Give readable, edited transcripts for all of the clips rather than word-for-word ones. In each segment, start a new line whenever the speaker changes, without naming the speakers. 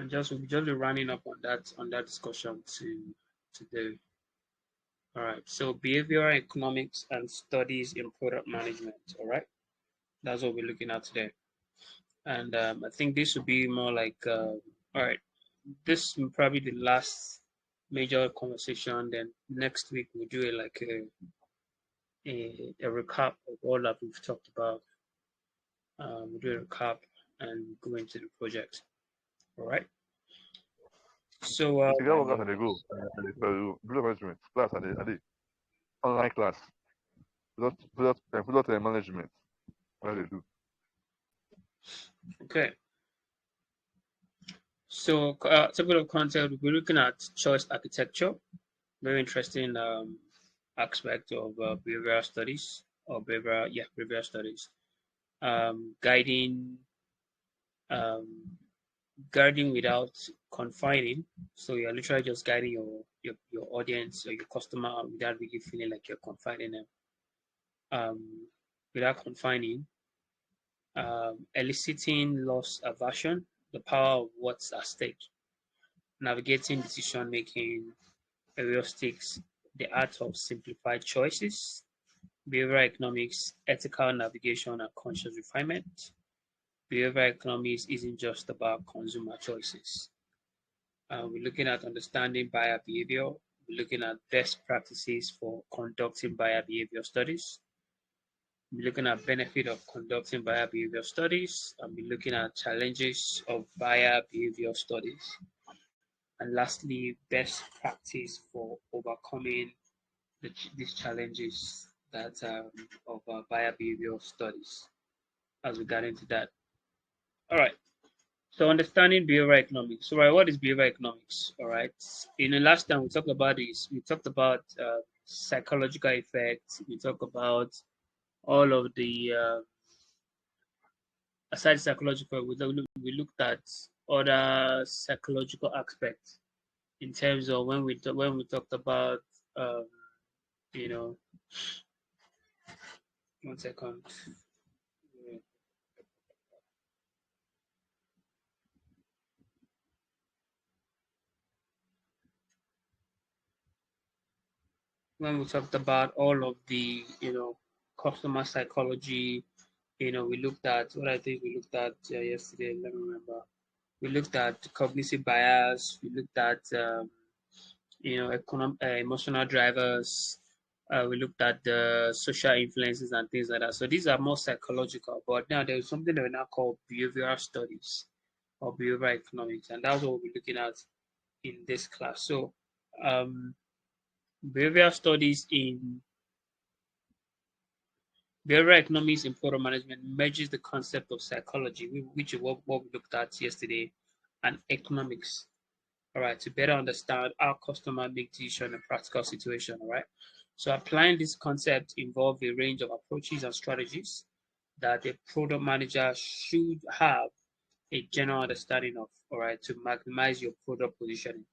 And we'll just be running up on that discussion today. All right. So behavioral economics and studies in product management. All right. That's what we're looking at today. And I think this will be more like all right. This will probably be the last major conversation. Then next week we'll do a recap of all that we've talked about. We'll do a recap and go into the project. All right. So
You see, that was at the go. Product management class at the online class. Product management. What they do.
okay. So table of content, we're looking at choice architecture. Very interesting aspect of behavioral studies or behavioral studies. Guiding without confining. So you're literally just guiding your audience or your customer without really feeling like you're confining them. Without confining, eliciting loss aversion, the power of what's at stake, navigating decision making, heuristics, the art of simplified choices, behavioral economics, ethical navigation and conscious refinement. Behavioral economics isn't just about consumer choices. We're looking at understanding buyer behavior. We're looking at best practices for conducting buyer behavior studies. We're looking at benefit of conducting buyer behavior studies. And we're looking at challenges of buyer behavior studies. And lastly, best practice for overcoming these challenges that of buyer behavior studies as we got into that. All right. So understanding behavioral economics. So, right, what is behavioral economics? All right. In the last time we talked about this, we talked about psychological effects. We talked about all of the aside psychological. We looked at other psychological aspects in terms of when we talked about you know 1 second. When we talked about all of the customer psychology, we looked at what I think we looked at yesterday. Let me remember. We looked at cognitive bias. We looked at emotional drivers. We looked at the social influences and things like that. So these are more psychological. But now there's something that we now call behavioral studies or behavioral economics, and that's what we'll be looking at in this class. So behavioral studies in behavioral economics in product management merges the concept of psychology, which is what we looked at yesterday, and economics. All right, to better understand how customers make decisions in practical situation. All right, so applying this concept involves a range of approaches and strategies that a product manager should have a general understanding of. All right, to maximize your product positioning.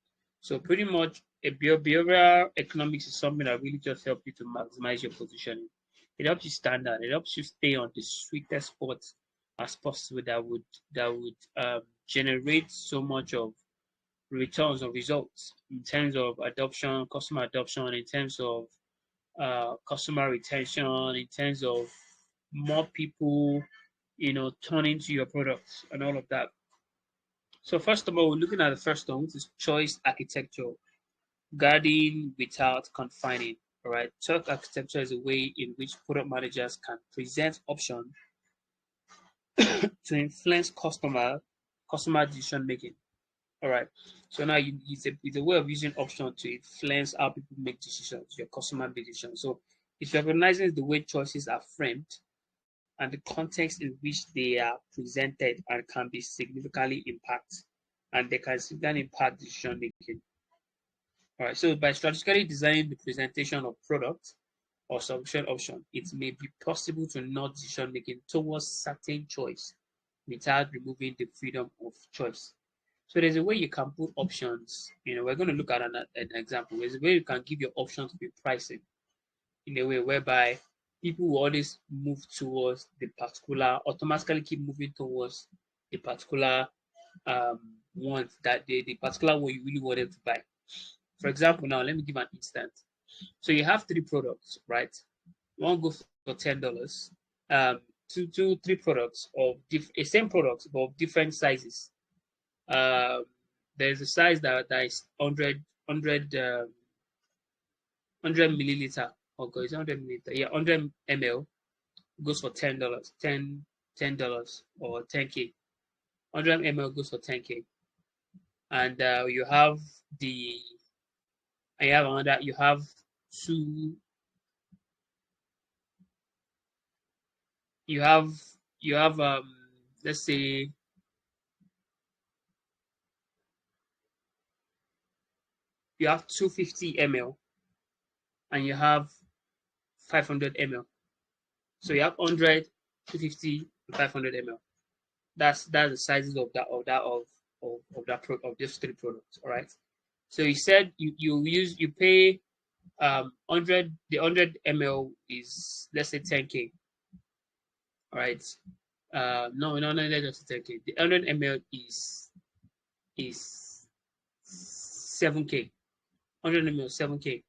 So pretty much, a behavioral economics is something that really just helps you to maximize your positioning. It helps you stand out. It helps you stay on the sweetest spot as possible that would generate so much of returns or results in terms of adoption, customer adoption, in terms of customer retention, in terms of more people, turning to your products and all of that. So first of all, we're looking at the first one, which is choice architecture, guarding without confining. All right, choice architecture is a way in which product managers can present options to influence customer decision making. All right. So now it's a way of using options to influence how people make decisions, your customer decisions. So it recognizes the way choices are framed and the context in which they are presented and can be significantly impact, and they can significantly impact decision making. All right. So by strategically designing the presentation of product or solution option, it may be possible to nudge decision making towards certain choice without removing the freedom of choice. So there's a way you can put options. We're going to look at an example. There's a way you can give your options to be pricing in a way whereby people will always move towards the particular, automatically keep moving towards the particular want, that the particular one you really wanted to buy. For example, now let me give an instance. So you have 3 products, right? One goes for $10. Um, three products of a same product but of different sizes. Um, there's a size that is 100 milliliter, or is 100 milliliter? Yeah, 100 ml goes for $10. $10 or 10K. 100 ml goes for 10K. And you have the and you have another you have two you have you have let's say you have 250 ml and you have 500 ml. So you have 100, 250, and 500 ml. That's the sizes of these 3 products. All right. So you said you pay 100. The 100 ml is, let's say, 10K. All right. No, let's say 10K. The 100 ml is 7K. 100 ml 7K.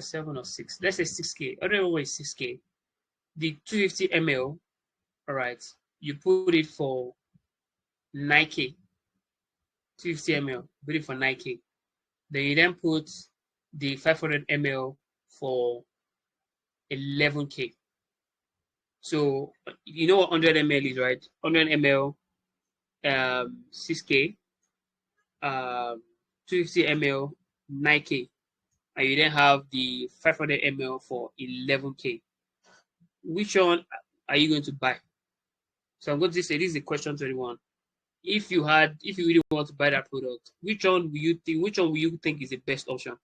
7 or 6. Let's say 6K. 100 ml is 6K. The 250 ml, all right, you put it for 9K. 250 ml, put it for 9K. Then you then put the 500 ml for 11K. So you know what 100 ml is, right? 100 ml, 6K, 250 ml, 9K, and you then have the 500 ml for 11K. Which one are you going to buy? So I'm going to say this is a question 21. If you really want to buy that product, which one will you think is the best option?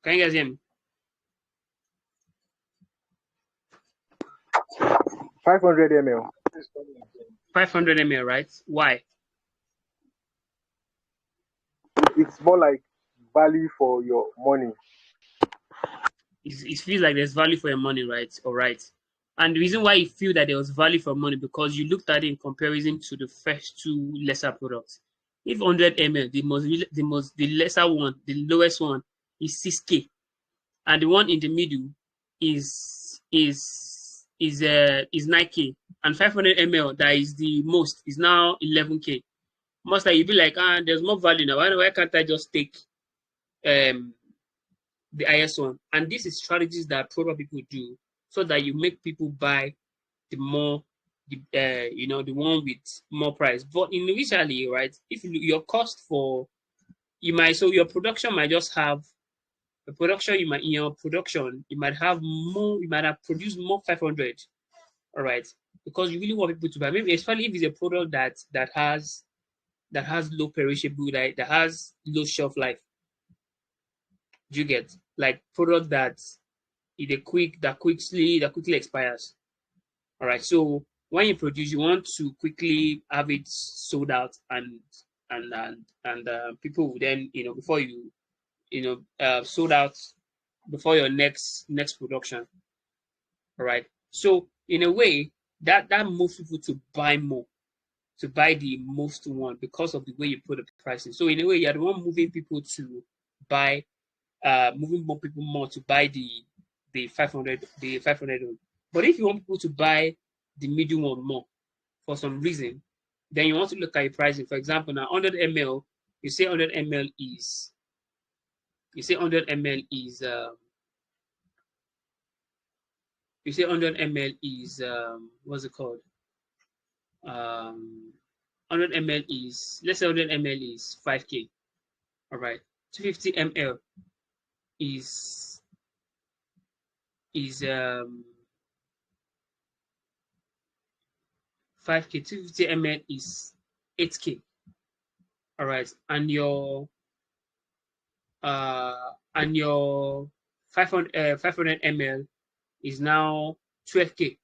Can you guys hear me?
500 ml.
500 ml, right? Why?
It's more like value for your money.
It feels like there's value for your money, right? All right. And the reason why you feel that there was value for money, because you looked at it in comparison to the first 2 lesser products. If 100 ml, the lesser one, the lowest one is 6K, and the one in the middle is 9K, and 500 ml that is the most is now 11K. Most like you be like, there's more value now. Why can't I just take the highest one? And this is strategies that product people do, so that you make people buy the more the one with more price. But initially, right, if your cost for your production might just have the production you might in your production you might have produced more 500. All right, because you really want people to buy, maybe especially if it's a product that has low perishable, that has low shelf life. Do you get, like, product that quickly expires? All right, so when you produce, you want to quickly have it sold out, and people will then, before sold out before your next production. All right, so in a way that moves people to buy more, to buy the most one, because of the way you put the pricing. So in a way, you're the one moving people to buy, moving more people more to buy the 500 one. But if you want people to buy the medium one more for some reason, then you want to look at your pricing. For example, now 100 ml, you say 100 ml is you say 100 ml is you say 100 ml is what's it called? 100 ml is, let's say 100 ml is 5K. All right, 250 ml is 5K. 250 ml is 8K. All right, and your 500 ml is now 12K.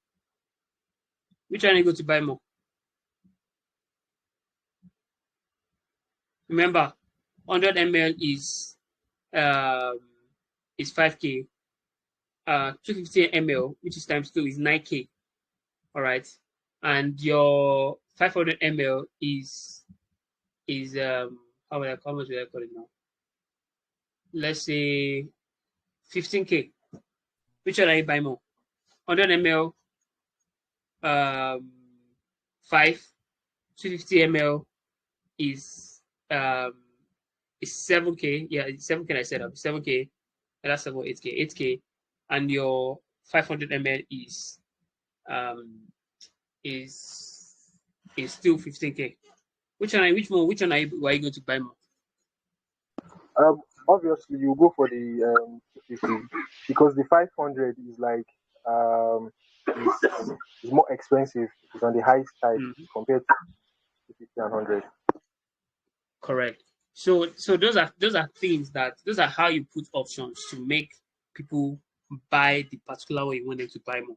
Which one are you going to buy more? Remember, 100 ml is is 5K. 250 ml, which is times 2, is 9K. All right, and your 500 ml is how much will I call it now? Let's say 15K. Which one are you buy more? 100 ml, 5, 250 ml is 7K. Yeah, it's 7K. I said up 7K. That's about 8K. 8K, and your 500 ml is still 15K. Which one are you going to buy more?
Obviously you go for the 250 because the 500 is like is more expensive. It's on the high side compared to 250 and 100.
Correct. So those are things those are how you put options to make people buy the particular way you want them to buy more.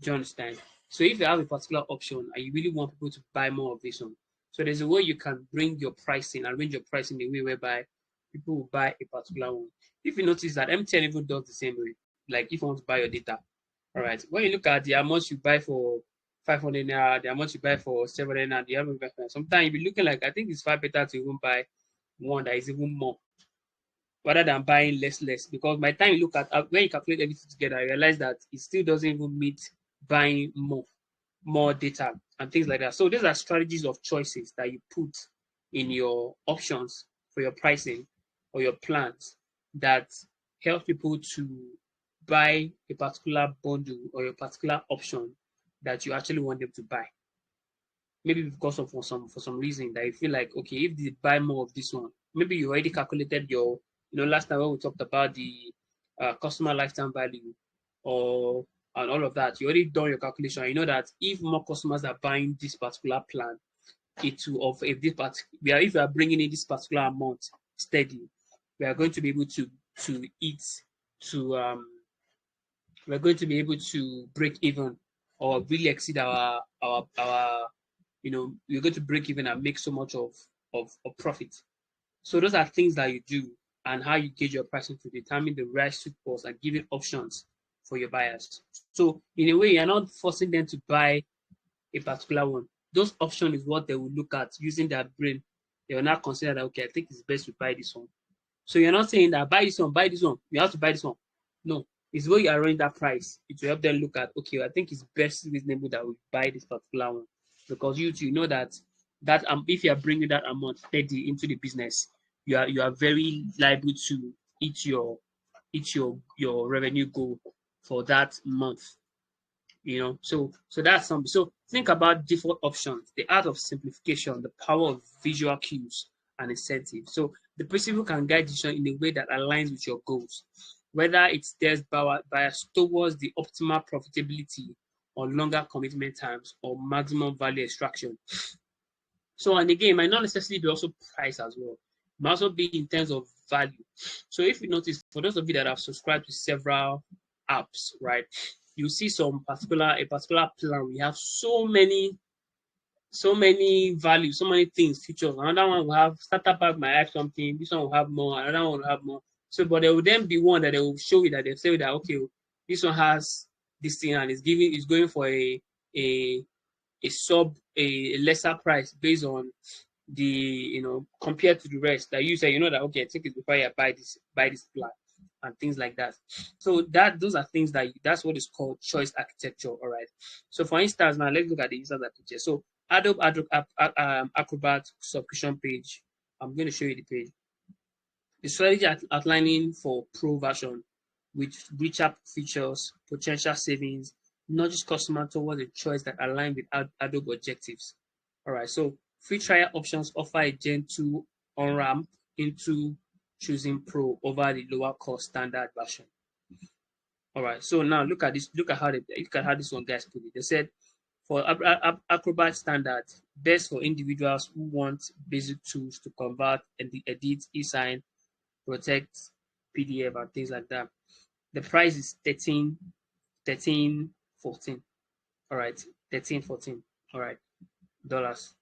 Do you understand? So if you have a particular option and you really want people to buy more of this one, so there's a way you can bring your pricing, arrange your pricing in a way whereby people will buy a particular one. If you notice that MTN even does the same way, like if you want to buy your data, all right, when you look at the amount you buy for 500 naira, the amount you buy for 700 naira, the amount you buy for, sometimes you'll be looking like, I think it's far better to even buy one that is even more rather than buying less because by the time you look at when you calculate everything together, you realize that it still doesn't even meet buying more data and things like that. So these are strategies of choices that you put in your options for your pricing or your plans that help people to buy a particular bundle or a particular option that you actually want them to buy. Maybe because of for some reason that you feel like, okay, if they buy more of this one, maybe you already calculated your, last time when we talked about the customer lifetime value or and all of that, you already done your calculation. You know that if more customers are buying this particular plan, it will of if this part if we are bringing in this particular amount steady, we are going to be able to eat to we're going to be able to break even or really exceed our you're going to break even and make so much of profit. So those are things that you do and how you gauge your pricing to determine the right sweet spots and giving options for your buyers. So in a way, you're not forcing them to buy a particular one. Those options is what they will look at using their brain. They will not consider that, okay, I think it's best to buy this one. So you're not saying that buy this one, you have to buy this one. No, it's where you arrange that price. It will help them look at, okay, I think it's best reasonable that we buy this particular one. Because you know that if you are bringing that amount steady into the business, you are very liable to eat your revenue goal for that month. So that's something. So think about default options, the art of simplification, the power of visual cues and incentives. So the principle can guide decision in a way that aligns with your goals, whether it steers bias towards the optimal profitability or longer commitment times or maximum value extraction. So, and again, it might not necessarily be also price as well. It might also be in terms of value. So if you notice, for those of you that have subscribed to several apps, right, you see a particular plan. We have so many values, so many things, features. Another one will have starter pack might have something, this one will have more, another one will have more. So, but there will then be one that they will show you that they say that, okay, this one has this thing and is going for a lesser price based on the compared to the rest that you say that, okay, I think it's before you buy this plan and things like that. So those are things that's what is called choice architecture. All right. So for instance, now let's look at the instance architecture. So Adobe Acrobat subscription page. I'm going to show you the page. The strategy outlining for pro version with richer features, potential savings, nudges customer towards a choice that align with Adobe objectives. All right, so free trial options offer a gentle on-ramp into choosing Pro over the lower cost standard version. All right, so now look at this. Look at how this one guys put it. They said for Acrobat Standard, best for individuals who want basic tools to convert and edit, e-sign, protect PDF and things like that. The price is 13, 14. All right, 13, 14. All right, dollars.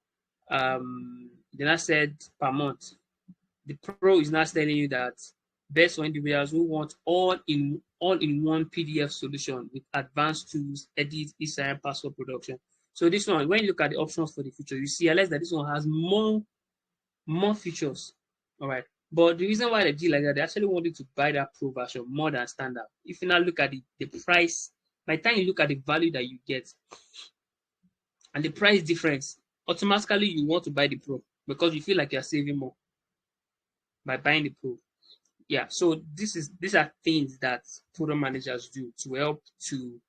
Then I said per month. The Pro is now telling you that best for individuals who want all in one PDF solution with advanced tools, edit, e-sign, password production. So this one, when you look at the options for the future, you see realize that this one has more features. All right. But the reason why they did like that, they actually wanted to buy that pro version more than standard. If you now look at the price, by the time you look at the value that you get and the price difference, automatically you want to buy the pro because you feel like you're saving more by buying the pro. Yeah, so these are things that product managers do to help to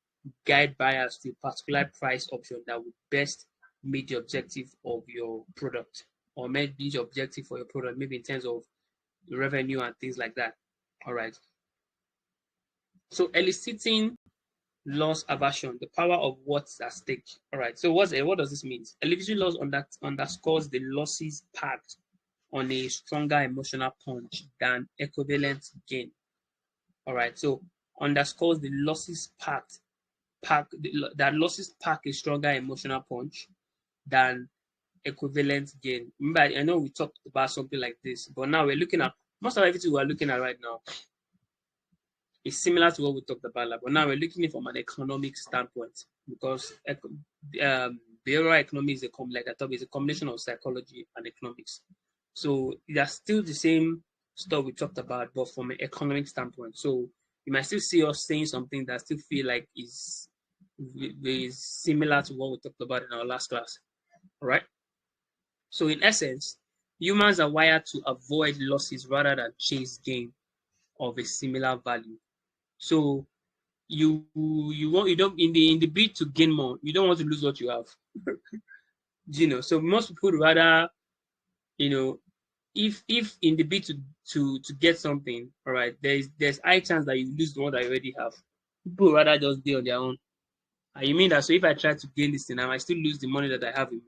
guide buyers to a particular price option that would best meet the objective of your product or meet the objective for your product, maybe in terms of revenue and things like that. All right. So eliciting loss aversion, the power of what's at stake. All right. So what does this mean? Eliciting loss underscores the losses packed on a stronger emotional punch than equivalent gain. All right. So underscores the losses that losses pack a stronger emotional punch than equivalent gain. Remember, I know we talked about something like this, but now we're looking at most of everything we're looking at right now is similar to what we talked about, but now we're looking at it from an economic standpoint because behavioral economics is a combination of psychology and economics. So that's still the same stuff we talked about, but from an economic standpoint. So you might still see us saying something that still feel like is similar to what we talked about in our last class. All right. So in essence, humans are wired to avoid losses rather than chase gain of a similar value. So you don't in the bid to gain more, you don't want to lose what you have. So most people rather, if in the bid to get something, all right, there's high chance that you lose the one that you already have. People rather just be on their own. And you mean that so if I try to gain this thing, I might still lose the money that I have in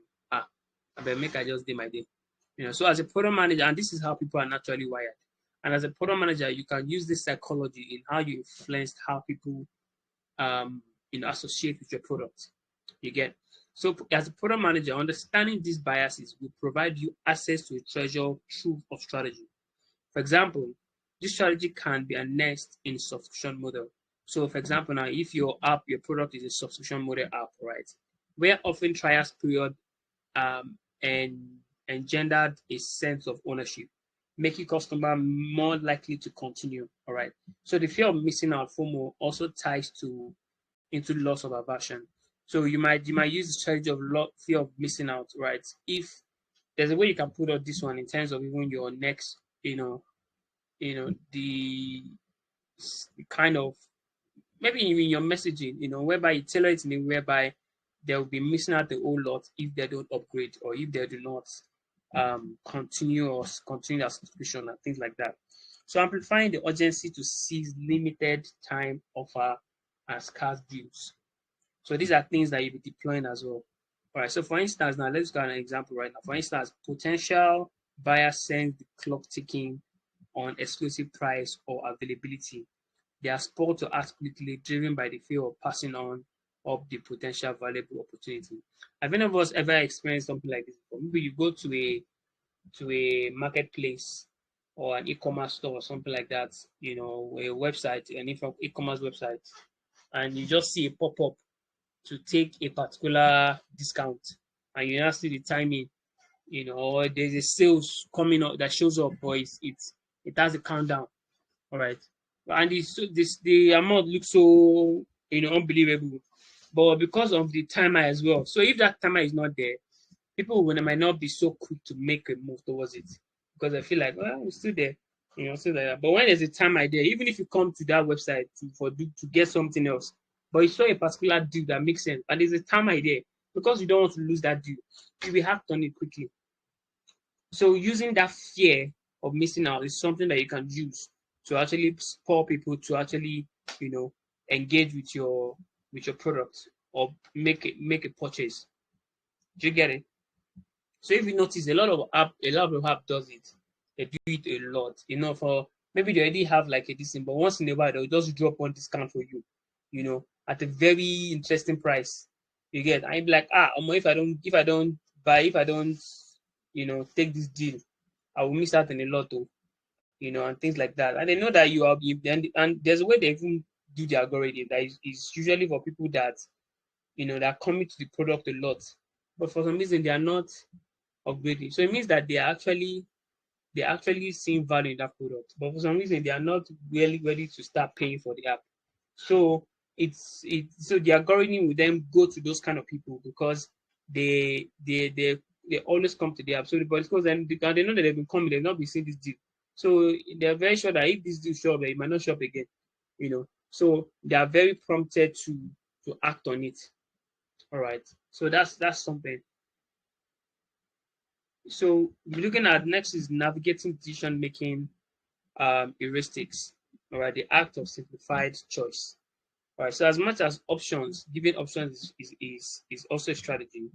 I better make I just do my day. So as a product manager, and this is how people are naturally wired. And as a product manager, you can use this psychology in how you influence how people associate with your product. You get. So as a product manager, understanding these biases will provide you access to a treasure trove of strategy. For example, this strategy can be harnessed in subscription model. So for example, now if your product is a subscription model app, right, where often trials period and engendered a sense of ownership, making customer more likely to continue. All right. So the fear of missing out, FOMO, also ties into loss of aversion. So you might use the strategy of fear of missing out, right? If there's a way you can put out this one in terms of even your next, the kind of maybe even your messaging, whereby you tailor it in a whereby they will be missing out a whole lot if they don't upgrade or if they do not continue their subscription and things like that. So amplifying the urgency to seize limited time offer and scarce deals. So these are things that you'll be deploying as well. All right. So for instance, now let's go an example right now. For instance, potential buyer sends the clock ticking on exclusive price or availability. They are spurred to act quickly, driven by the fear of passing on up the potential valuable opportunity. Have any of us ever experienced something like this before? Maybe you go to a marketplace or an e-commerce store or something like that, a website, an e-commerce website, and you just see a pop-up to take a particular discount, and you now see the timing, or there's a sales coming up that shows up, or it has a countdown. All right. And the amount looks so unbelievable. But because of the timer as well. So if that timer is not there, people might not be so quick to make a move towards it. Because I feel like, well, it's still there. Still there. But when there's a timer there, even if you come to that website to get something else, but you saw a particular deal that makes sense, and there's a timer there, because you don't want to lose that deal, you will act on it quickly. So using that fear of missing out is something that you can use to actually spur people to actually, engage with your product or make a purchase. Do you get it? So if you notice, a lot of app does it. They do it a lot. For maybe they already have like a discount, but once in a while they'll just drop one discount for you. At a very interesting price. You get. I'm like, if I don't buy, if I don't take this deal, I will miss out on a lot. and things like that. And they know that you are, and there's a way they even do the algorithm that is usually for people that, that commit to the product a lot, but for some reason they are not upgrading. So it means that they're actually seeing value in that product, but for some reason they are not really ready to start paying for the app. So so the algorithm will then go to those kind of people because they always come to the app. So but it's because then they know that they've been coming, they've not been seeing this deal. So they're very sure that if this deal show up, it might not show up again. So they are very prompted to act on it. All right. So that's something. So we're looking at next is navigating decision making heuristics. All right, the act of simplified choice. All right, so as much as options, giving options is also a strategy.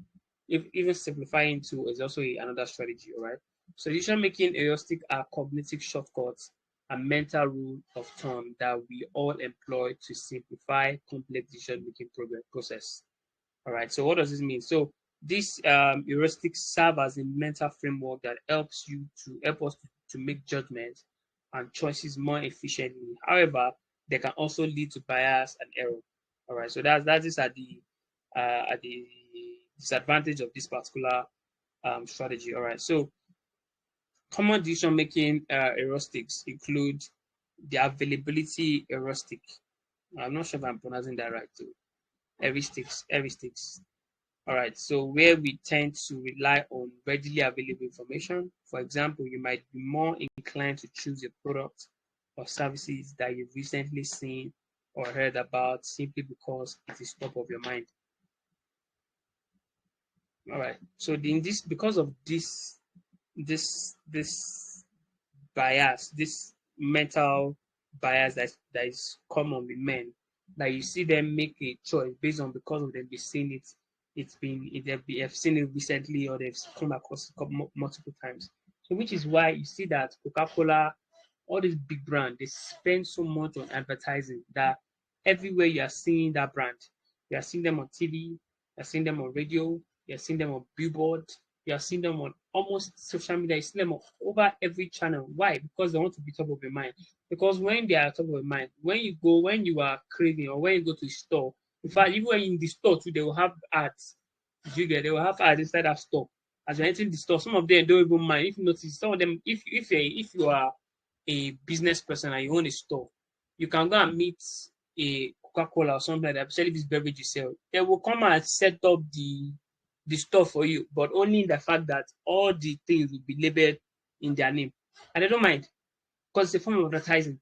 If even simplifying too is also another strategy. All right. So decision making heuristic are cognitive shortcuts and mental rule of thumb that we all employ to simplify complex decision making process. All right. So what does this mean? So these heuristics serve as a mental framework that helps us to make judgments and choices more efficiently. However, they can also lead to bias and error. All right. So that is at the disadvantage of this particular strategy. All right. So common decision making heuristics include the availability heuristic. I'm not sure if I'm pronouncing that right too. Heuristics. All right, so where we tend to rely on readily available information. For example, you might be more inclined to choose a product or services that you've recently seen or heard about simply because it is top of your mind. All right, so because of this bias, this mental bias that is common with men, that you see them make a choice based on because of them be seeing it. They've seen it recently or they've come across it multiple times. So which is why you see that Coca-Cola, all these big brands, they spend so much on advertising that everywhere you are seeing that brand, you are seeing them on TV, you are seeing them on radio, you are seeing them on billboard, you are seeing them on almost social media, you see them on over every channel. Why? Because they want to be top of your mind. Because when they are top of your mind, when you are craving or when you go to the store, in fact, even when in the store too, they will have ads. They will have ads inside that store. As you're entering the store, some of them don't even mind. If you notice, some of them, if you are a business person and you own a store, you can go and meet a Coca-Cola or something like that, especially this beverage you sell. They will come and set up the store for you, but only in the fact that all the things will be labeled in their name. And they don't mind because it's a form of advertising.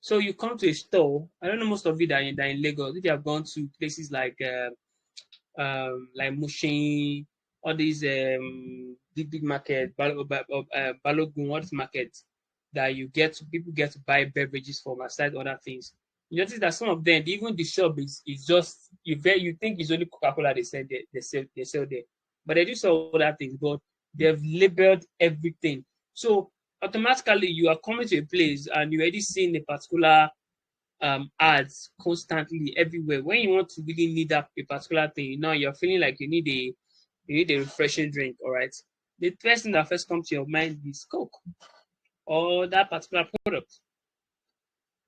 So you come to a store, I don't know most of you that are in Lagos, if you have gone to places like Mushin, all these big market, Balogun, all these markets that people get to buy beverages from aside other things. You notice that some of them, even the shop is just you think it's only Coca-Cola they sell there, but they do sell other things, but they've labeled everything. So automatically you are coming to a place and you already seen a particular ads constantly everywhere. When you want to really need a particular thing, now you're feeling like you need a refreshing drink. All right, the first thing that first comes to your mind is Coke or that particular product.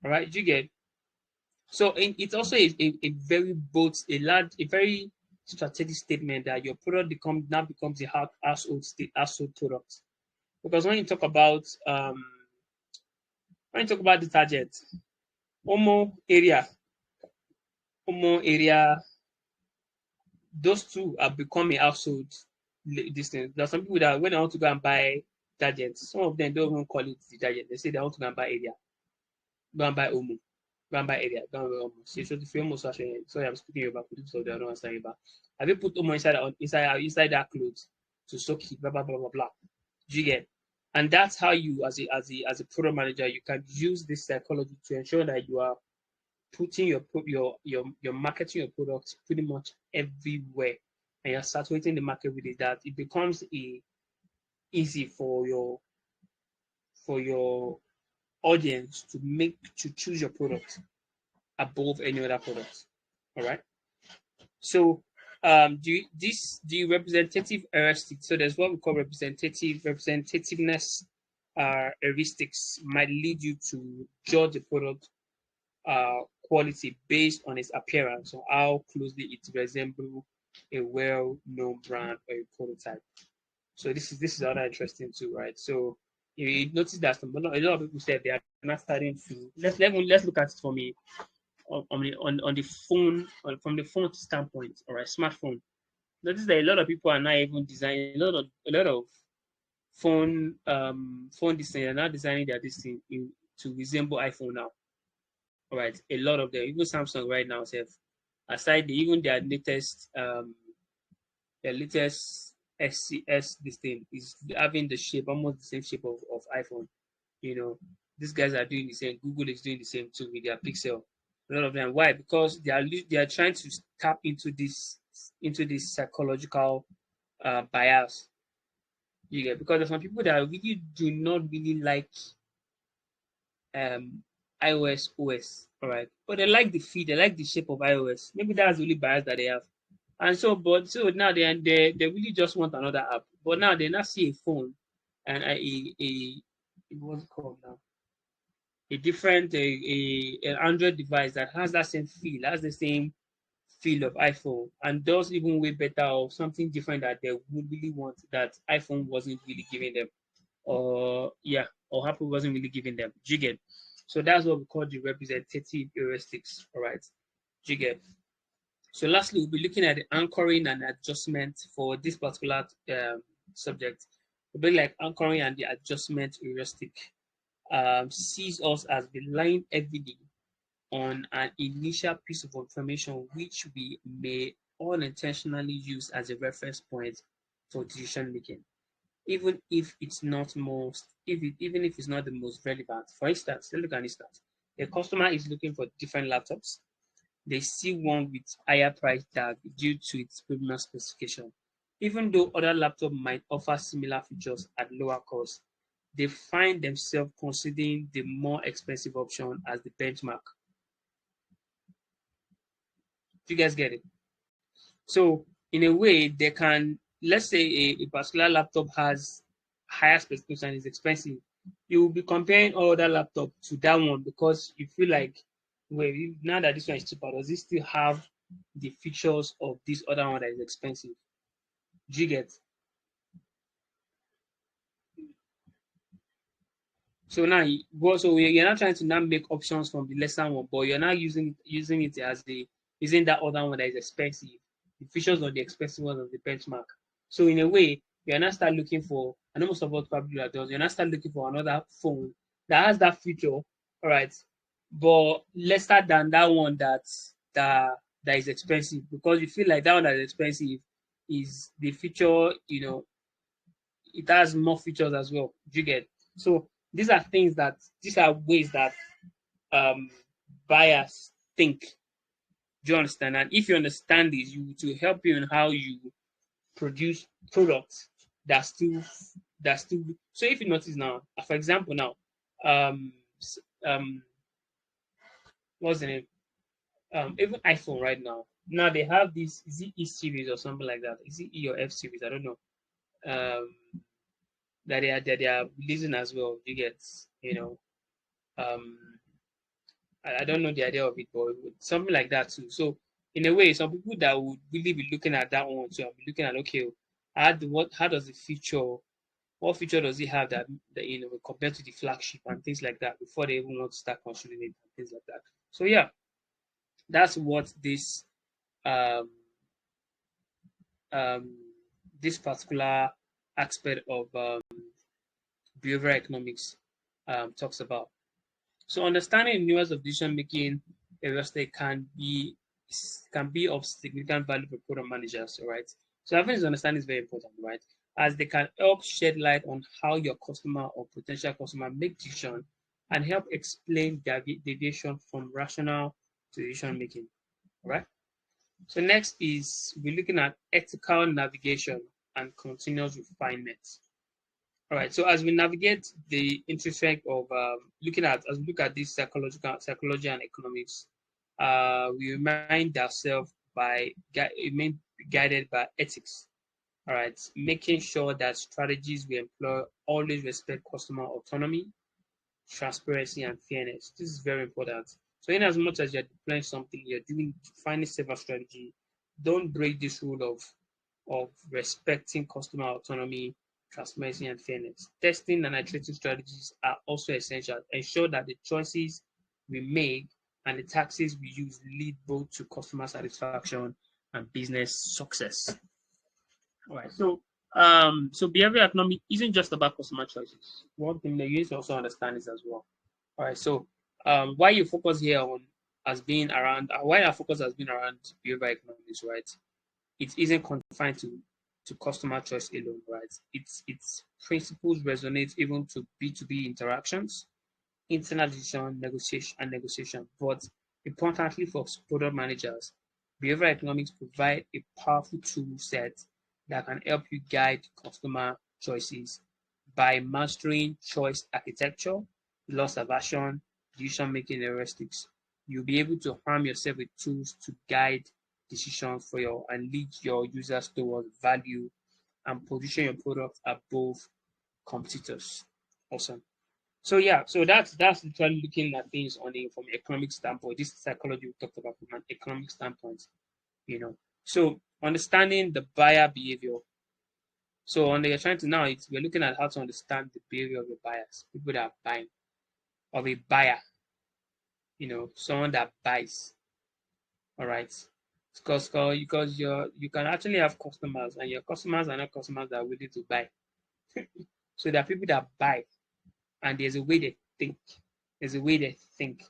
All right, you get. So it's also a very bold, a very strategic statement that your product becomes a household product. Because when you talk about detergent, Omo area, those two are becoming household distance. There are some people that when they want to go and buy detergent, some of them don't even call it detergent. They say they want to go and buy area, go and buy Omo, go and buy area, go and buy Omo. So if you almost sorry, I'm speaking about so they don't understand about. Have you put Omo inside that clothes to soak it, blah blah blah blah blah. Do you get? And that's how you, as a product manager, you can use this psychology to ensure that you are putting your marketing your products pretty much everywhere, and you're saturating the market with it, that it becomes easy for your audience to choose your product above any other product. All right. So the representative heuristic. So there's what we call representativeness heuristics might lead you to judge a product quality based on its appearance or how closely it resembles a well-known brand or a prototype. So this is other interesting too, right? So you notice that a lot of people said they are not starting to let's look at it for me on the phone from the phone standpoint, all right, smartphone. Notice that a lot of people are not even designing a lot of phone design are now designing their this thing to resemble iPhone now. All right, a lot of them, even Samsung right now, aside even their latest SCS this thing is having the shape almost the same shape of iPhone. You know, these guys are doing the same. Google is doing the same too with their Pixel. A lot of them. Why? Because they are trying to tap into this psychological bias. You get, because there's some people that really do not really like iOS OS, all right, but they like the feed, they like the shape of iOS. Maybe that's the only bias that they have. And so, but so now they really just want another app. But now they now see a phone and what's it called now? A different an Android device that has that same feel, has the same feel of iPhone, and does even way better or something different that they would really want that iPhone wasn't really giving them, or Apple wasn't really giving them. Do you get? So that's what we call the representative heuristics. All right, do you get? So lastly, we'll be looking at the anchoring and adjustment for this particular subject. It'll be like anchoring and the adjustment heuristic sees us as relying heavily on an initial piece of information which we may unintentionally use as a reference point for decision making, even if it's not even if it's not the most relevant. For instance, let's look at an instance. A customer is looking for different laptops. They see one with higher price tag due to its premium specification. Even though other laptops might offer similar features at lower cost, they find themselves considering the more expensive option as the benchmark. Do you guys get it? So in a way, they can, let's say a particular laptop has higher specification and is expensive. You will be comparing all other laptops to that one because you feel like, well, now that this one is cheaper, does it still have the features of this other one that is expensive? Do you get? So now, you're not trying to now make options from the lesser one, but you're not using it as using that other one that is expensive, the features of the expensive one of the benchmark. So in a way, you're not start looking for, I know most of us probably does, you're not start looking for another phone that has that feature, all right, but lesser than that one that is expensive, because you feel like that one that is expensive is the feature, it has more features as well. Do you get? So these are ways that buyers think. Do you understand? And if you understand this, to help you in how you produce products that still. So if you notice now, for example, now, what's the name? Even iPhone right now. Now they have this. Is it E series or something like that? Is it E or F series? I don't know. That they are releasing as well. You get, I don't know the idea of it, but something like that too. So in a way, some people that would really be looking at that one too, I'll be looking at, okay, how does the feature, what feature does it have that compared to the flagship and things like that before they even want to start considering it and things like that. So yeah, that's what um um this particular aspect of behavioral economics talks about. So understanding the nuance of decision making heuristic can be of significant value for product managers, all right? So having this understanding is very important, right? As they can help shed light on how your customer or potential customer make decision and help explain deviation from rational to decision making, all right? So next is we're looking at ethical navigation and continuous refinement. All right. So as we navigate the intersect of as we look at this psychology and economics, we remind ourselves remain guided by ethics. All right, making sure that strategies we employ always respect customer autonomy, transparency, and fairness. This is very important. So, in as much as you're deploying something, you're doing finding safer strategy. Don't break this rule of respecting customer autonomy, transparency, and fairness. Testing and iterative strategies are also essential. Ensure that the choices we make and the tactics we use lead both to customer satisfaction and business success. All right. So behavioral economy isn't just about customer choices. One thing that you need to also understand is as well. All right. So why you focus here on as being around why our focus has been around behavioral economics, right? It isn't confined to customer choice alone, right? Its principles resonate even to B2B interactions, internal decision, negotiation. But importantly for product managers, behavioral economics provide a powerful tool set that can help you guide customer choices by mastering choice architecture, loss aversion, decision-making heuristics. You'll be able to arm yourself with tools to guide decisions for your and lead your users towards value and position your product above competitors. Awesome. So yeah, so that's literally looking at things on a from economic standpoint. This is psychology we talked about from an economic standpoint, you know. So understanding the buyer behavior. So on the you're trying to now it's we're looking at how to understand the behavior of the buyers, people that are buying, of a buyer, someone that buys. All right. Because you can actually have customers and your customers are not customers that are willing to buy. So there are people that buy and there's a way they think. There's a way they think.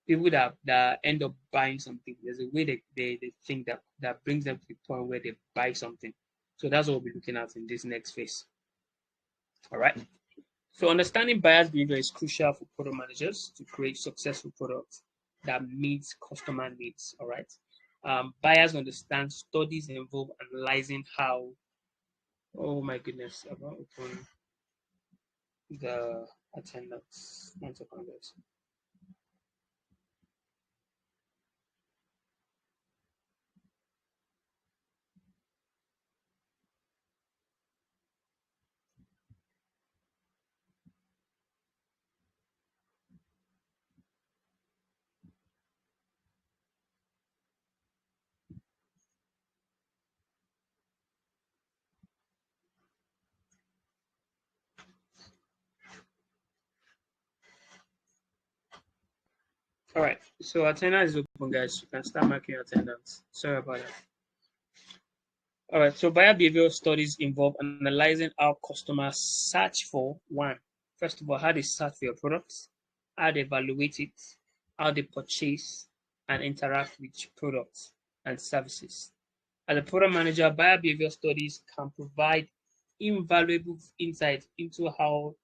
People that end up buying something, there's a way they think that brings them to the point where they buy something. So that's what we'll be looking at in this next phase. All right. So understanding buyers' behavior is crucial for product managers to create successful products that meet customer needs. All right. Buyers understand studies involve analyzing how. Oh my goodness! About open the attendance. One second, guys. All right. So attendance is open, guys. You can start marking your attendance. Sorry about that. All right, so buyer behavioral studies involve analyzing how customers search for one. First of all, how they search for your products, how they evaluate it, how they purchase and interact with products and services. As a product manager, buyer behavior studies can provide invaluable insight into how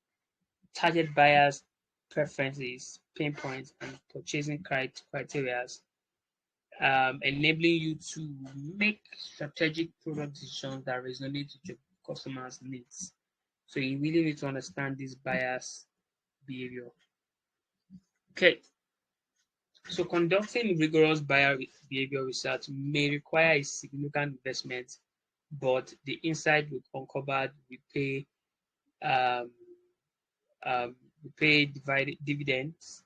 target buyers' preferences, pain points, and purchasing criteria, enabling you to make strategic product decisions that resonate with your customers' needs. So you really need to understand this buyer's behavior. Okay. So conducting rigorous buyer behavior research may require a significant investment, but the insight we uncovered we pay um, dividends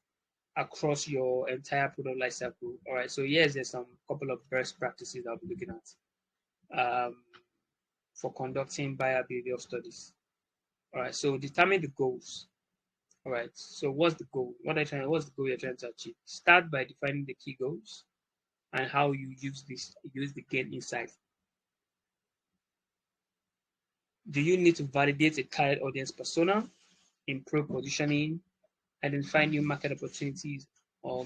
across your entire product lifecycle. All right. So yes, there's some couple of best practices I'll be looking at for conducting buyer behavior studies. All right. So determine the goals. All right. So what's the goal? What's the goal you're trying to achieve? Start by defining the key goals and how you use the gain insight. Do you need to validate a target audience persona, improve positioning, identify new market opportunities, or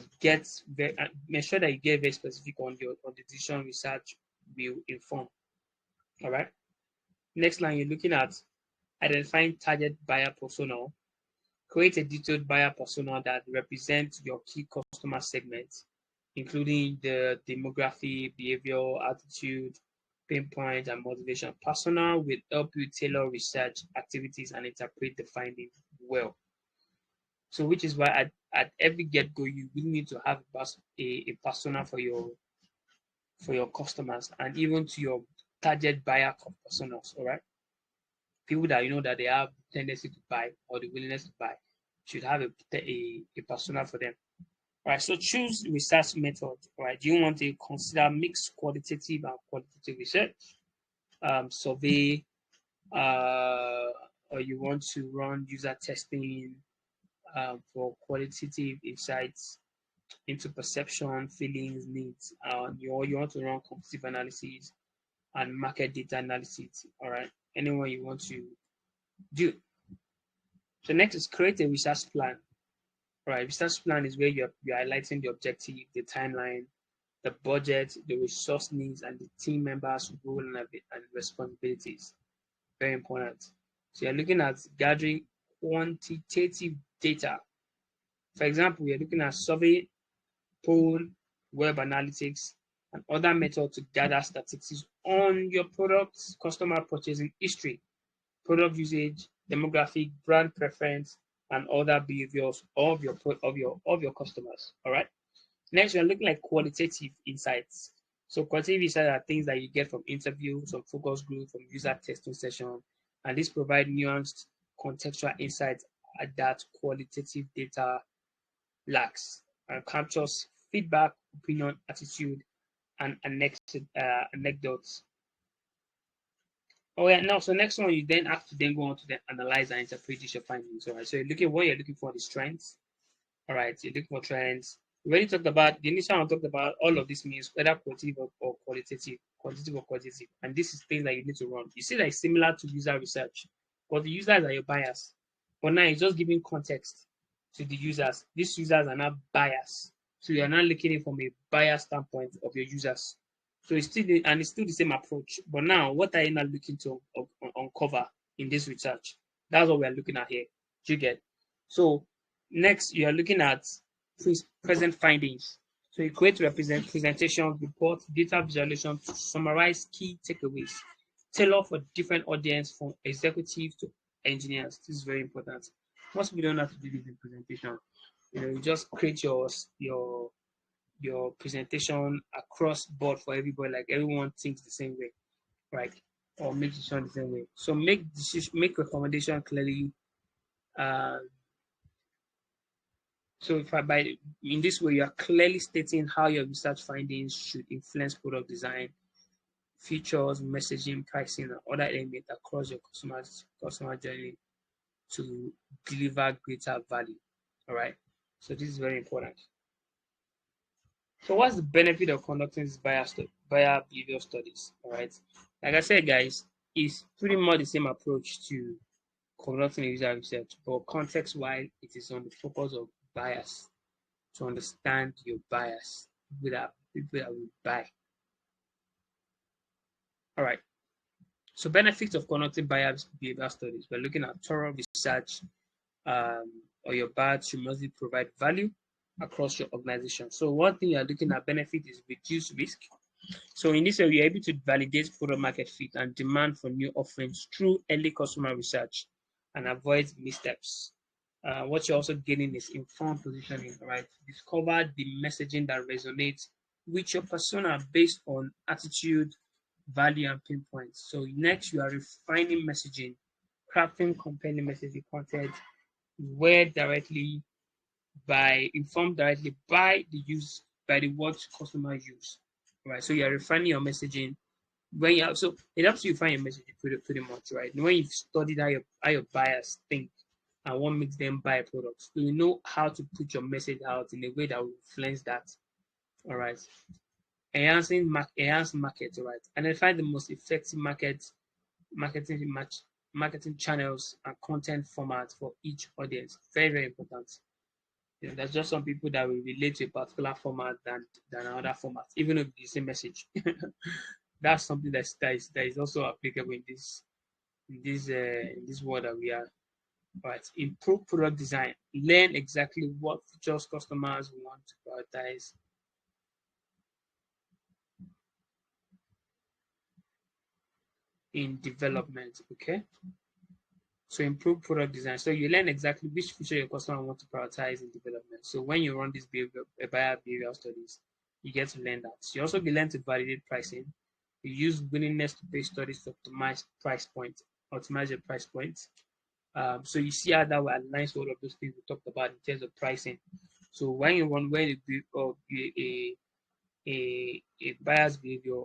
make sure that you get very specific on the decision research will inform. All right. Next line, you're looking at identifying target buyer persona. Create a detailed buyer persona that represents your key customer segments, including the demography, behavior, attitude, pain points, and motivation. Persona will help you tailor research activities and interpret the findings well. So, which is why at every get-go, you will need to have a persona for your customers and even to your target buyer personas, all right? People that you know that they have tendency to buy or the willingness to buy should have a persona for them. All right, so choose research method. All right, do you want to consider mixed qualitative and quantitative research, survey, or you want to run user testing for qualitative insights into perception, feelings, needs. You want to run competitive analysis and market data analysis. All right, anyone you want to do. So next is create a research plan. All right, research plan is where you're highlighting the objective, the timeline, the budget, the resource needs, and the team members' role and responsibilities. Very important. So you're looking at gathering quantitative data. For example, you're looking at survey, poll, web analytics, and other methods to gather statistics on your product's customer purchasing history, product usage, demographic, brand preference, and other behaviors of your customers. All right. Next, we're looking at qualitative insights. So qualitative insights are things that you get from interviews, from focus group, from user testing session, and this provide nuanced contextual insights that qualitative data lacks and captures feedback, opinion, attitude, and anecdotes. Oh yeah, now so next one you then have to then go on to then analyze and interpret your findings. All right, so you're looking what you're looking for the strengths. All right, so you're looking for trends. We already talked about the initial one talked about all of this means whether quantitative or qualitative, quantitative or qualitative, and this is things that you need to run. You see that it's similar to user research, but the users are your buyers. But now it's just giving context to the users. These users are not buyers, so you're not looking at it from a buyer standpoint of your users. So it's still the same approach. But now, what are you not looking to uncover in this research? That's what we're looking at here. Do you get? So next, you are looking at present findings. So you create presentation, report, data visualization to summarize key takeaways, tailor for different audience from executives to engineers. This is very important. Most people don't have to do this in presentation. You just create your presentation across board for everybody, like everyone thinks the same way, right? Or make decision the same way. So make recommendation clearly. So if in this way, you are clearly stating how your research findings should influence product design, features, messaging, pricing, and other elements across your customer journey to deliver greater value. All right. So this is very important. So what's the benefit of conducting this buyer behavior studies? All right. Like I said, guys, it's pretty much the same approach to conducting user research, but context-wise, it is on the focus of buyers, to understand your buyers, people that will buy. All right. So benefits of conducting buyer behavior studies. We're looking at thorough research, or your buyers should mostly provide value across your organization. So one thing you're looking at benefit is reduced risk. So in this area, you're able to validate product market fit and demand for new offerings through early customer research and avoid missteps. What you're also getting is informed positioning, right? Discover the messaging that resonates with your persona based on attitude, value, and pinpoints. So next, you are refining messaging, crafting compelling messaging content, informed directly by the words customers use, right? So you are refining your messaging so it helps you find your messaging pretty much, right? When you've studied how your buyers think and what makes them buy products, so you know how to put your message out in a way that will influence that. All right. Enhanced market, right? Identify the most effective marketing channels and content formats for each audience. Very, very important. There's just some people that will relate to a particular format than another format, even if it's the same message. That's something that is also applicable in this world that we are. Right. Improve product design. Learn exactly what features customers want to prioritize. In development, okay? So improve product design. So you learn exactly which feature your customer want to prioritize in development. So when you run these buyer behavioral studies, you get to learn that. You also learn to validate pricing, You use willingness to pay studies to optimize your price point. So you see how that aligns with all of those things we talked about in terms of pricing. So when you want when a buyer's behavior,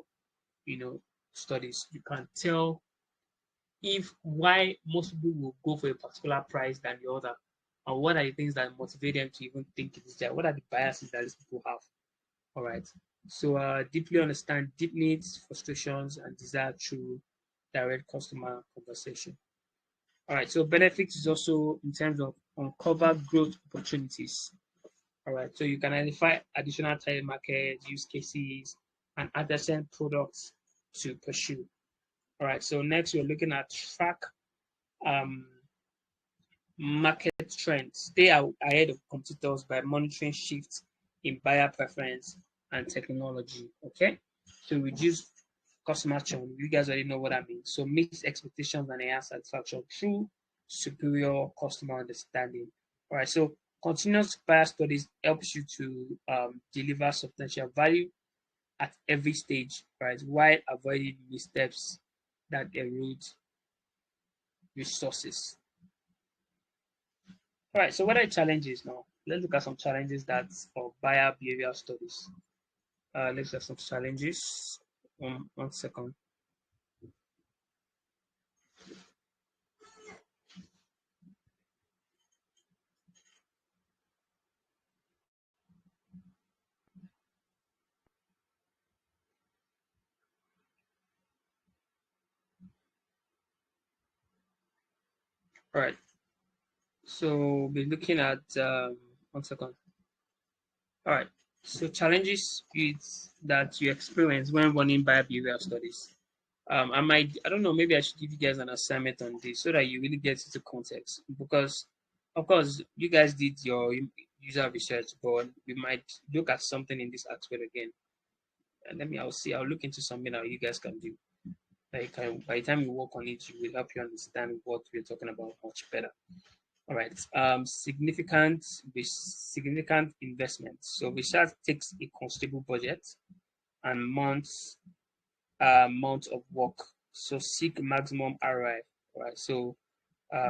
studies, you can tell if why most people will go for a particular price than the other, and what are the things that motivate them to even think it is there. What are the biases that these people have? All right. So deeply understand deep needs, frustrations, and desire through direct customer conversation. All right. So benefits is also in terms of uncover growth opportunities. All right. So you can identify additional target markets, use cases, and adjacent products to pursue. All right. So next we're looking at track um, market trends. Stay ahead of competitors by monitoring shifts in buyer preference and technology. Okay. So reduce customer churn. You guys already know what I mean. So meet expectations and enhance satisfaction through superior customer understanding. All right. So continuous buyer studies helps you to deliver substantial value at every stage, right? While avoiding missteps that erode resources. All right. So what are the challenges now? Let's look at some challenges that of buyer behavioral studies. Let's have some challenges. 1 second. All right. So we'll be looking at 1 second. All right. So challenges is that you experience when running buyer behavioral studies. I don't know, maybe I should give you guys an assignment on this so that you really get into context, because of course you guys did your user research, but we might look at something in this aspect again. And I'll look into something that you guys can do. Like by the time you work on it, you will help you understand what we're talking about much better. All right. Significant investment. So research takes a considerable budget and months of work. So seek maximum ROI. All right. So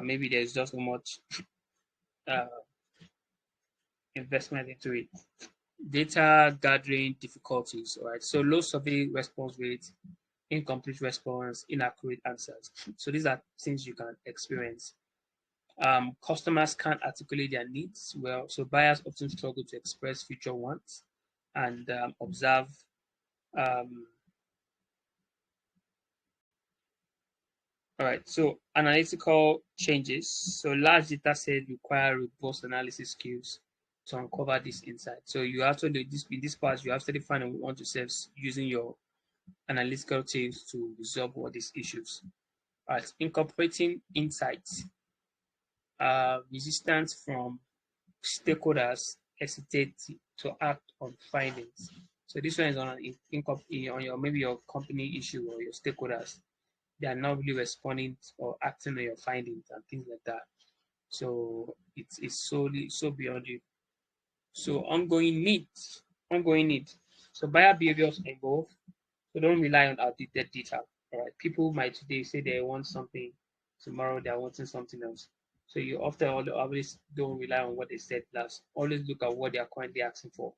maybe there's just so much uh, investment into it. Data gathering difficulties. All right. So low survey response rate, incomplete response, inaccurate answers. So these are things you can experience. Customers can't articulate their needs well, so buyers often struggle to express future wants and observe. All right, so analytical changes. So large data sets require robust analysis skills to uncover this insight. So you have to do this in this part. You have to define and want to serve using your analytical tools to resolve all these issues. All right, incorporating insights. Resistance from stakeholders hesitate to act on findings. So this one is on your maybe your company issue or your stakeholders. They are not really responding or acting on your findings and things like that. So it's so beyond you. So ongoing needs. So buyer behaviors involve. So don't rely on outdated data. All right. People might today say they want something, tomorrow they're wanting something else. So you often always don't rely on what they said last. Always look at what they are currently asking for,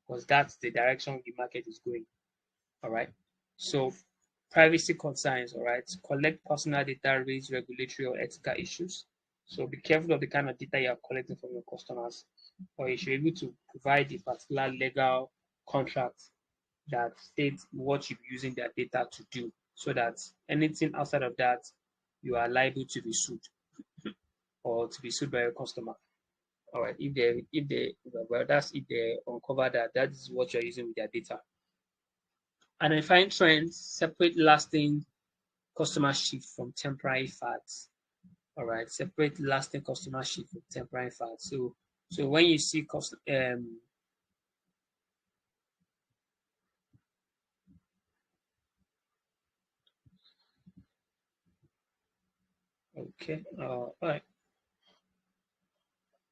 because that's the direction the market is going. All right. So privacy concerns. All right. Collect personal data, raise regulatory or ethical issues. So be careful of the kind of data you are collecting from your customers, or you should be able to provide a particular legal contract that states what you're using their data to do, so that anything outside of that, you are liable to be sued or to be sued by your customer. All right, that's if they uncover that is what you're using with their data. Identifying trends, separate lasting customer shift from temporary fads. All right, separate lasting customer shift from temporary fads. So when you see okay, all right.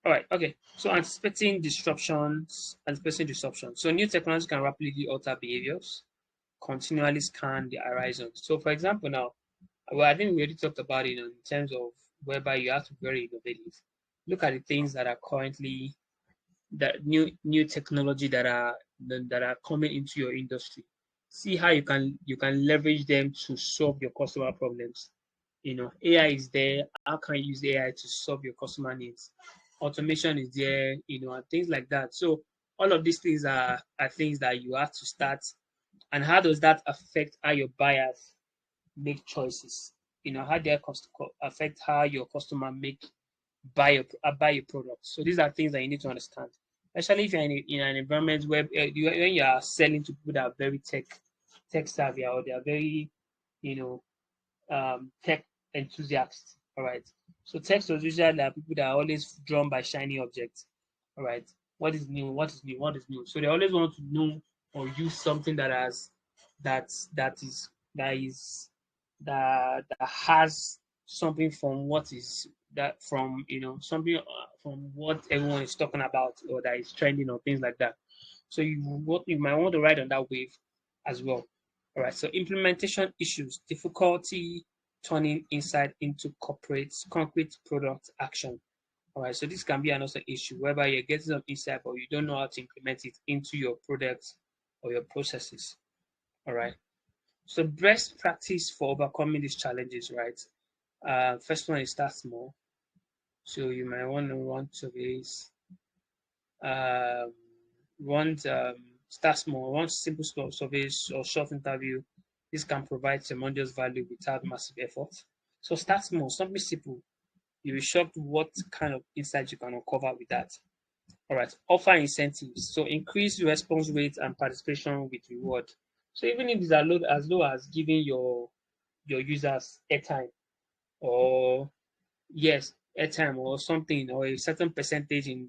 All right, okay. So anticipating disruptions. So new technology can rapidly alter behaviors. continually scan the horizon. So, for example, now, well, I think we already talked about it in terms of whereby you have to be very innovative. Look at the things that are currently that new technology that are coming into your industry. See how you can leverage them to solve your customer problems. AI is there. How can you use AI to solve your customer needs? Automation is there, and things like that. So all of these things are things that you have to start. And how does that affect how your buyers make choices? How they affect how your customer buy your product. So these are things that you need to understand, especially if you're in an environment where when you are selling to people that are very tech savvy, or they are very you know tech enthusiasts. All right. So tech usually are people that are always drawn by shiny objects. All right. What is new? What is new? What is new? So they always want to know or use something that that is that has something from what is that from something from what everyone is talking about, or that is trending, or things like that. So you might want to ride on that wave as well. All right. So implementation issues, difficulty turning insight into concrete product action. All right. So this can be another issue whereby you're getting some insight, but you don't know how to implement it into your products or your processes. All right. So best practice for overcoming these challenges, right? First one is start small. So you might want to run surveys, um, run start small, run simple surveys or short interview. This can provide tremendous value without massive effort. So start small, something simple. You'll be shocked what kind of insights you can uncover with that. All right, offer incentives. So increase response rate and participation with reward. So even if it's as low as giving your users airtime, or yes, airtime or something, or a certain percentage in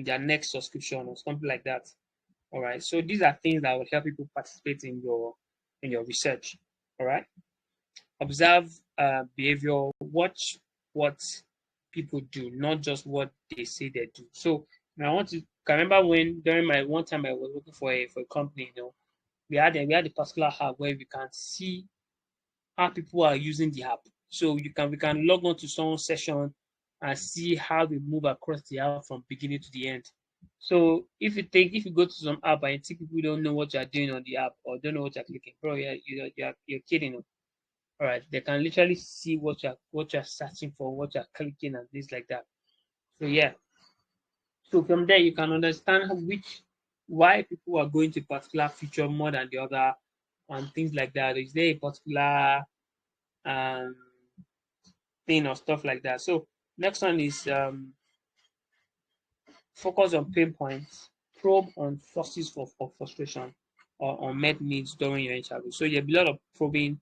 their next subscription or something like that. All right. So these are things that will help people participate in your research. All right. Observe behavior. Watch what people do, not just what they say they do. So I want to. I remember when during my one time I was working for a company. We had a particular app where we can see how people are using the app. So we can log on to someone's session and see how they move across the app from beginning to the end. So if you go to some app and you think people don't know what you're doing on the app, or don't know what you're clicking, bro, you're kidding them. All right, they can literally see what you're searching for, what you're clicking, and things like that. So yeah, so from there you can understand why people are going to a particular feature more than the other, and things like that. Is there a particular um thing or stuff like that? So next one is focus on pain points, probe on sources of frustration or unmet needs during your interview. So there'll be a lot of probing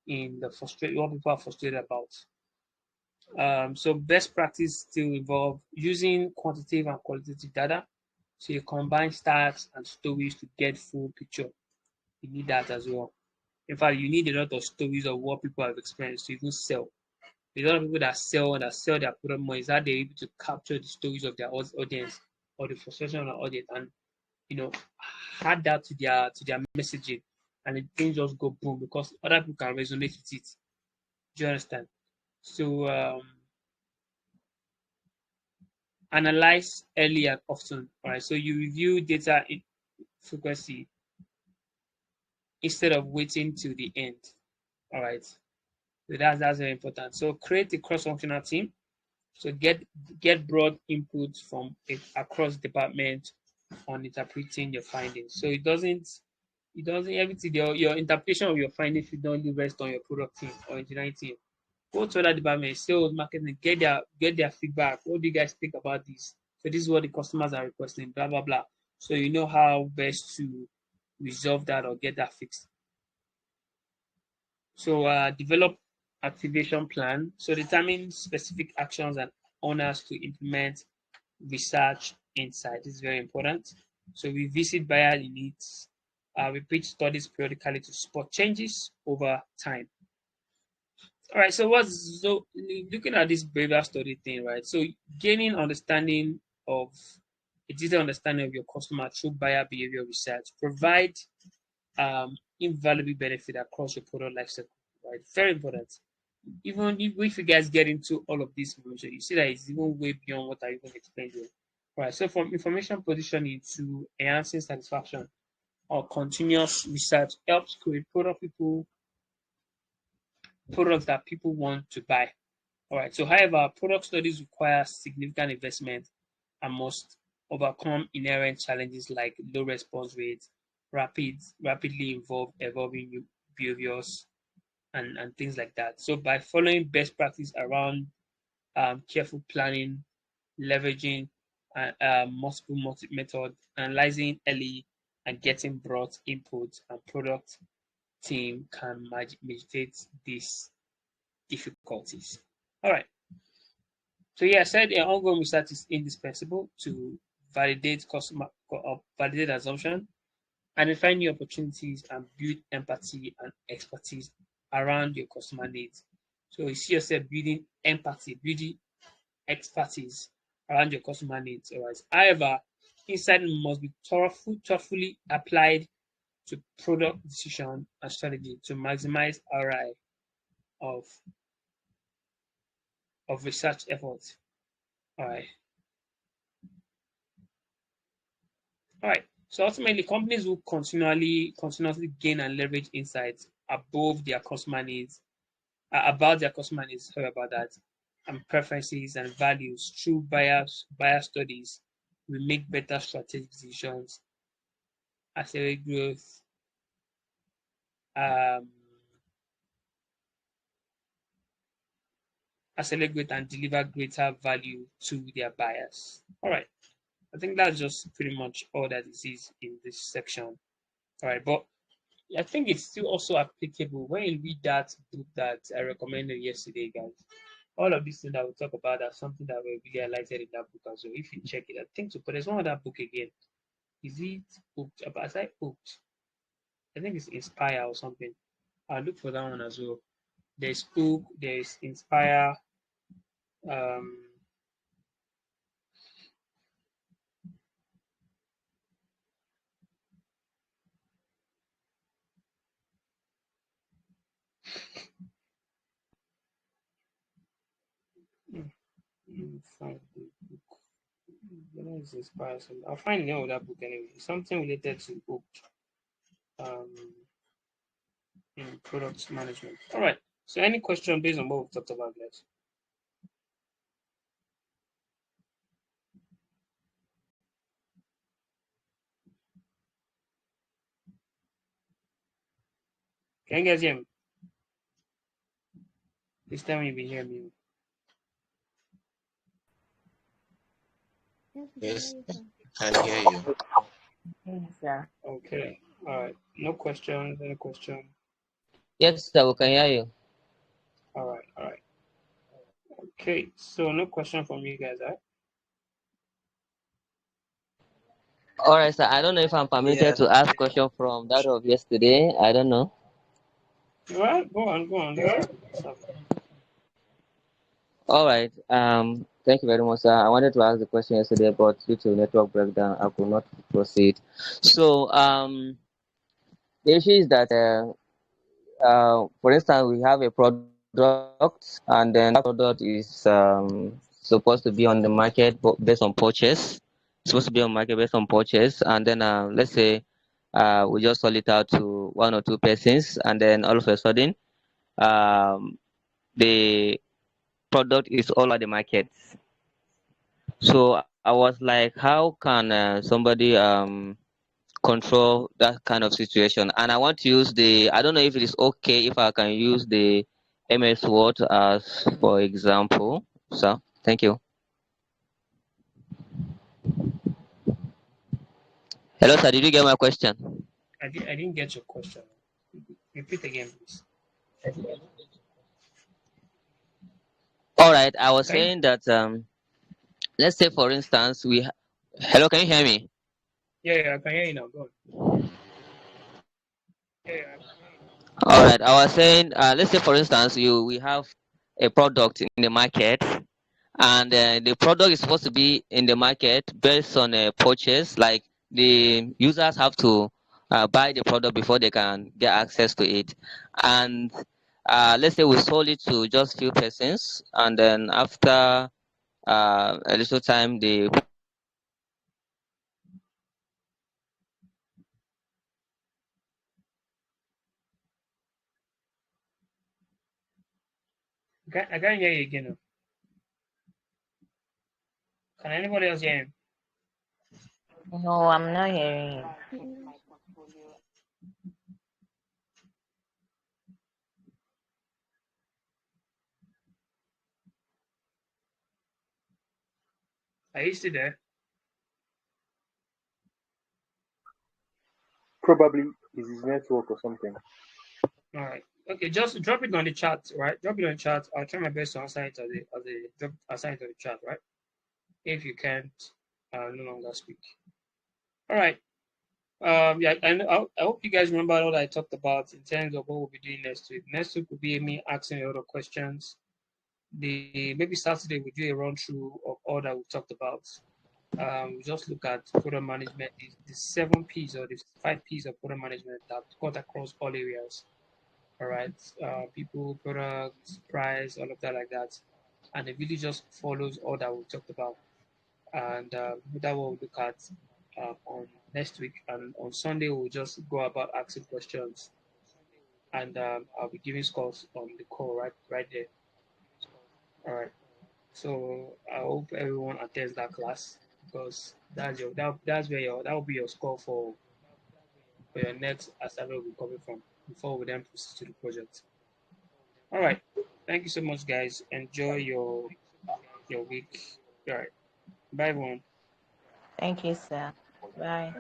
in what people are frustrated about. So best practice still involve using quantitative and qualitative data. So you combine stats and stories to get full picture. You need that as well. In fact, you need a lot of stories of what people have experienced to even sell. A lot of people that sell their product more is that they're able to capture the stories of their audience, or the frustration of the audience, and add that to their messaging, and the things just go boom because other people can resonate with it. Do you understand? So analyze early and often. All right. So you review data in frequency instead of waiting till the end. All right. So that's very important. So create a cross-functional team. So get broad input from across department on interpreting your findings. So it doesn't everything your interpretation of your findings should not only rest on your product team or engineering team. Go to other departments, sales, marketing, get their feedback. What do you guys think about this? So this is what the customers are requesting, blah blah blah. So you know how best to resolve that or get that fixed. So develop activation plan. So determine specific actions and owners to implement research insight. This is very important. So we visit buyer needs. Repeat studies periodically to spot changes over time. All right. So looking at this behavior study thing, right? So gaining understanding of a detailed understanding of your customer through buyer behavior research invaluable benefit across your product lifecycle, right? Very important. Even if you guys get into all of this information, you see that it's even way beyond what I even explained here. Right. So from information positioning to enhancing satisfaction or continuous research helps create products that people want to buy. All right. So however, product studies require significant investment and must overcome inherent challenges like low response rates, rapidly evolving new behaviors, and things like that. So by following best practice around careful planning, leveraging multiple method, analyzing early, and getting broad input, and product team can mitigate these difficulties. All right. So yeah, I said ongoing research is indispensable to validate validate assumption, identify new opportunities, and build empathy and expertise around your customer needs. So you see yourself building empathy, building expertise around your customer needs. All right. However, insight must be thoughtfully applied to product decision and strategy to maximize ROI of research efforts. All right. All right. So ultimately, companies will continuously gain and leverage insights above their customer needs, about their customer needs. Sorry about that, and preferences and values through buyer studies. We make better strategic decisions, accelerate growth, um, and deliver greater value to their buyers. All right. I think that's just pretty much all that it is in this section. All right, but I think it's still also applicable when you read that book that I recommended yesterday, guys. All of these things that we talk about are something that we really highlighted in that book as well. If you check it, I think so. But there's one other book again. Is it Hooked? As I Hooked, I think it's Inspire or something. I'll look for that one as well. There's Hook, there's Inspire. Um, find the book. Where is Inspire? I'll find the name of that book anyway. Something related to Hooked. In product management. All right. So any question based on what we've talked about, guys? Can you guys hear me? This time you will hear me.
Yes, I can hear you.
Yes, sir.
Okay. All right. No questions. Any question?
Yes, sir. We can hear you.
All right. All right. Okay. So no question from you guys, right?
All right, sir. I don't know if I'm permitted to ask question from that of yesterday. I don't know.
All right. Go on. Let's have
All right. Thank you very much, sir. I wanted to ask the question yesterday, but due to network breakdown, I could not proceed. So, the issue is that, for instance, we have a product, and then that product is supposed to be on the market based on purchase. It's supposed to be on market based on purchase, and then let's say we just sold it out to one or two persons, and then all of a sudden, the product is all over the market. So I was like, how can somebody control that kind of situation? And I want to use I don't know if it is okay if I can use the MS Word as for example. So thank you. Hello, sir. Did you get my question?
I didn't get your question. Repeat again, please.
All right. I was
Okay.
saying that let's say for instance hello, can you hear me?
Yeah, I can hear you now. Go on.
All right. I was saying let's say for instance we have a product in the market, and the product is supposed to be in the market based on a purchase. Like the users have to buy the product before they can get access to it. And let's say we sold it to just few persons, and then after a little time, the
I can't hear you again. Can anybody else hear him?
No, I'm not hearing you.
Are you still there?
Probably is his network or something.
All right. Okay, just drop it on the chat, right? Drop it on the chat. I'll try my best to answer it assign it to the chat, right? If you can't no longer speak. All right. Yeah, and I hope you guys remember what I talked about in terms of what we'll be doing next week. Next week will be me asking a lot of questions. Maybe Saturday we'll do a run through of all that we talked about. We just look at product management, the 7 P's or the 5 P's of product management that cut across all areas. All right, people, products, price, all of that like that, and it really just follows all that we talked about, and that we'll look at on next week. And on Sunday we'll just go about asking questions, and I'll be giving scores on the call right there. All right. So I hope everyone attends that class because that's where that will be your score for your next assignment will be coming from before we then proceed to the project. All right. Thank you so much, guys. Enjoy your week. All right. Bye, everyone.
Thank you, sir. Bye.